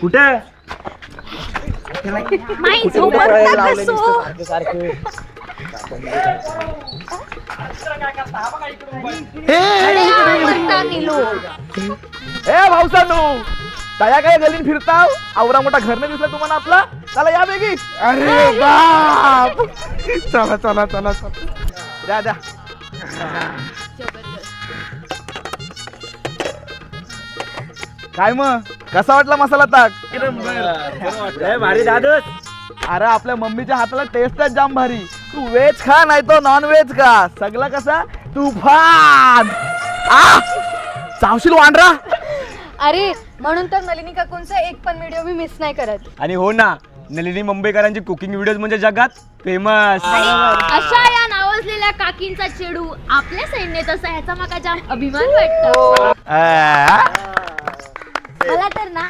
कुठे माई झोपता कसो ए भाऊसानू तया काय गलीन फिरताव आवरा मोठा घर नाही दिसला तुम्हाला आपला चला या बेगी अरे बाप चला चला चला चला द्या काय मग कसा वाटला मसाला ताक भारी दादच अरे आपल्या मम्मीच्या हाताला टेस्टच जाम भारी तू व्हेज खा नाही तो नॉन व्हेज का सगळा कसा तुफान चावशील वांडरा अरे म्हणून तर नलिनी काकूंचा एक पण व्हिडिओ मी मिस नाही करत आणि हो ना नलिनी मुंबईकरांची कुकिंग व्हिडिओज म्हणजे जगात फेमस अशा या नावाजलेल्या काकींचा चेडू आपल्या सैन्यात असा ह्याचा माका जाम अभिमान वाटतो आ, मला तर ना